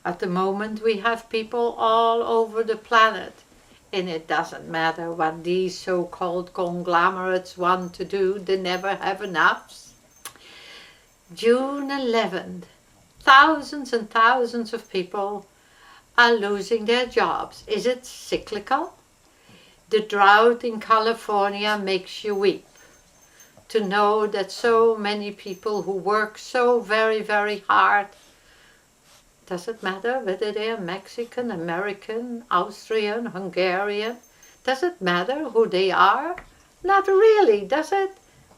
At the moment we have people all over the planet, and it doesn't matter what these so-called conglomerates want to do, they never have enough. June 11th, thousands and thousands of people are losing their jobs. Is it cyclical? The drought in California makes you weep to know that so many people who work so very, very hard, does it matter whether they are Mexican, American, Austrian, Hungarian? Does it matter who they are? Not really, does it?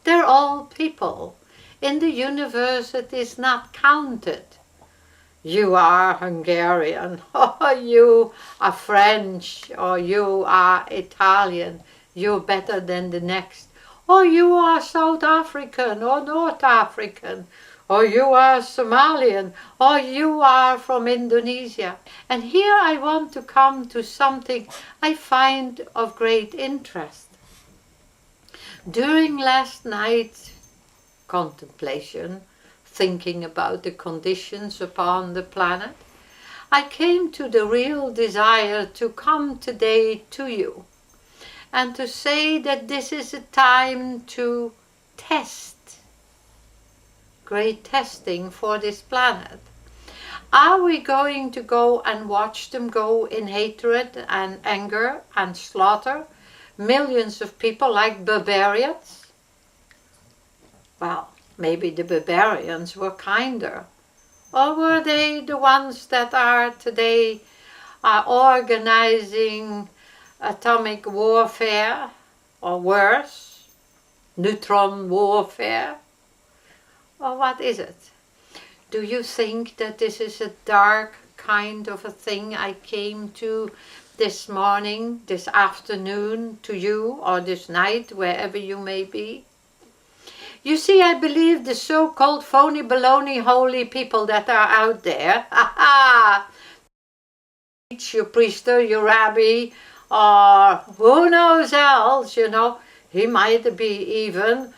They're all people. In the universe it is not counted. You are Hungarian, or you are French, or you are Italian, you're better than the next. Or you are South African, or North African, or you are Somalian, or you are from Indonesia. And here I want to come to something I find of great interest. During last night's contemplation, thinking about the conditions upon the planet, I came to the real desire to come today to you and to say that this is a time to test, great testing for this planet. Are we going to go and watch them go in hatred and anger and slaughter millions of people like barbarians? Well, maybe the barbarians were kinder. Or were they the ones that are today organizing atomic warfare, or worse, neutron warfare? Or what is it? Do you think that this is a dark kind of a thing I came to this morning, this afternoon to you, or this night, wherever you may be? You see, I believe the so-called phony baloney holy people that are out there, your priester, your rabbi, or who knows else, you know, he might be even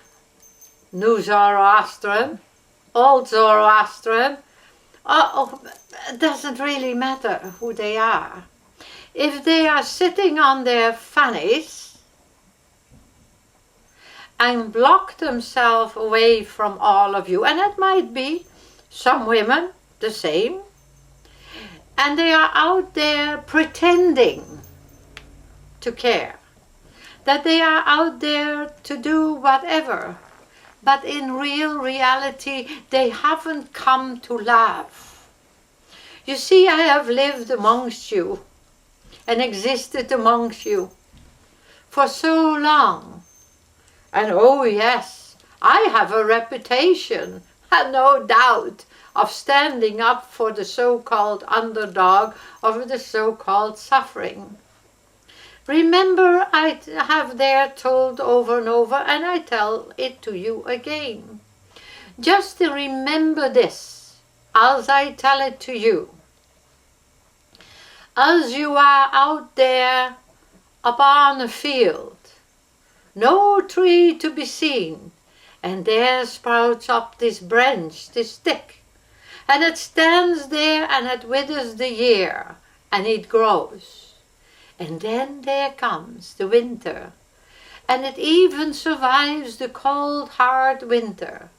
New Zoroastrian, Old Zoroastrian. It doesn't really matter who they are. If they are sitting on their fannies and block themselves away from all of you, and it might be some women the same, and they are out there pretending to care, that they are out there to do whatever, but in real reality they haven't come to love. You see, I have lived amongst you and existed amongst you for so long, and oh yes, I have a reputation, and no doubt, of standing up for the so-called underdog, of the so-called suffering. Remember, I have there told over and over, and I tell it to you again. Just to remember this, as I tell it to you. As you are out there upon a field, no tree to be seen, and there sprouts up this branch, this stick, and it stands there and it withers the year, and it grows. And then there comes the winter, and it even survives the cold, hard winter.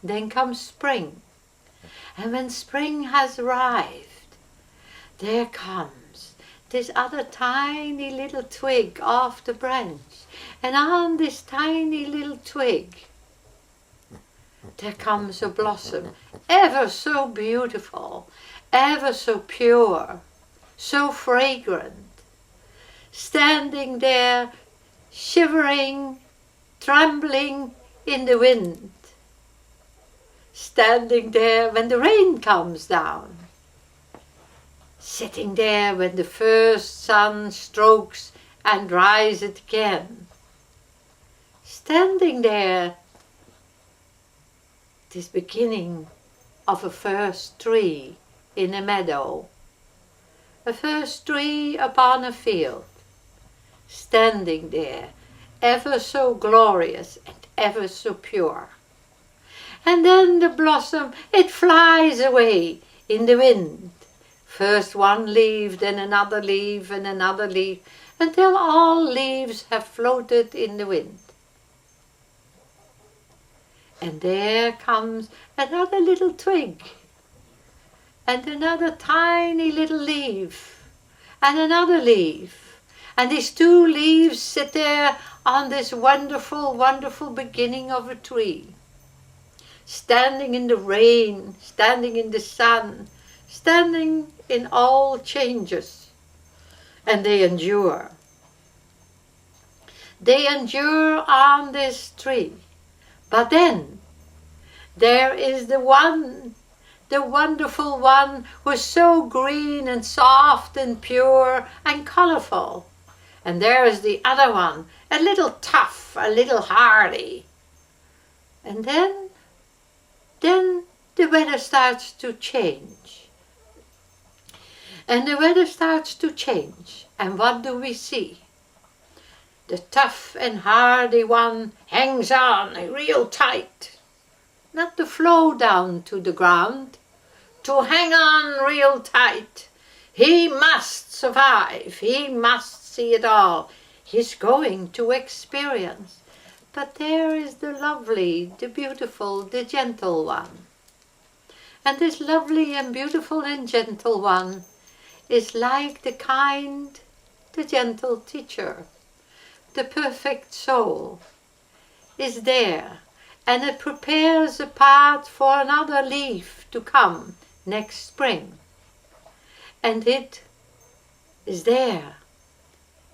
Then comes spring, and when spring has arrived, there comes this other tiny little twig off the branch, and on this tiny little twig there comes a blossom, ever so beautiful, ever so pure, so fragrant, standing there, shivering, trembling in the wind, standing there when the rain comes down, sitting there when the first sun strokes and dries it again, standing there, this beginning of a first tree in a meadow, a first tree upon a field, standing there, ever so glorious and ever so pure. And then the blossom, it flies away in the wind, First one leaf, then another leaf and another leaf, until all leaves have floated in the wind. And there comes another little twig, and another tiny little leaf, and another leaf. And these two leaves sit there on this wonderful, wonderful beginning of a tree, standing in the rain, standing in the sun, standing in all changes. And they endure. They endure on this tree. But then there is the one, the wonderful one who is so green and soft and pure and colorful. And there is the other one, a little tough, a little hardy. And then the weather starts to change. And the weather starts to change. And what do we see? The tough and hardy one hangs on real tight, not to flow down to the ground, to hang on real tight. He must survive, he must see it all. He's going to experience. But there is the lovely, the beautiful, the gentle one. And this lovely and beautiful and gentle one is like the kind, the gentle teacher. The perfect soul is there, and it prepares a path for another leaf to come next spring. And it is there.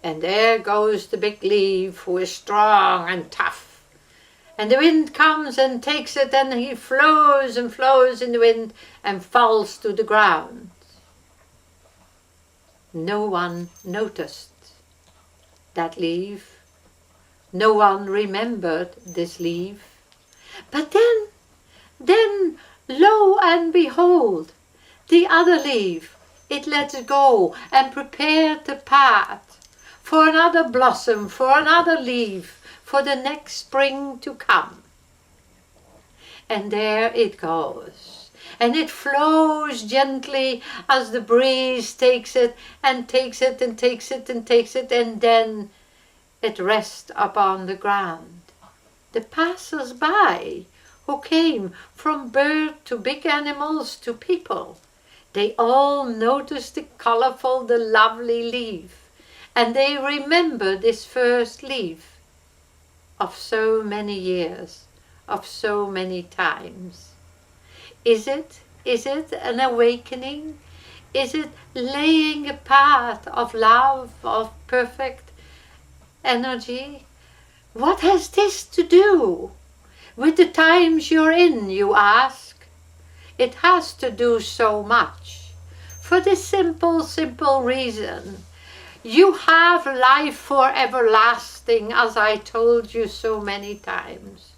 And there goes the big leaf who is strong and tough. And the wind comes and takes it, and he flows and flows in the wind and falls to the ground. No one noticed that leaf. No one remembered this leaf. But then, lo and behold, the other leaf, it lets go and prepared the path for another blossom, for another leaf, for the next spring to come. And there it goes. And it flows gently as the breeze takes it and takes it and takes it and takes it, and then it rests upon the ground. The passers-by who came from bird to big animals to people, they all noticed the colorful, the lovely leaf, and they remember this first leaf of so many years, of so many times. Is it an awakening? Is it laying a path of love, of perfect energy? What has this to do with the times you're in, you ask? It has to do so much. For this simple reason. You have life for everlasting, as I told you so many times.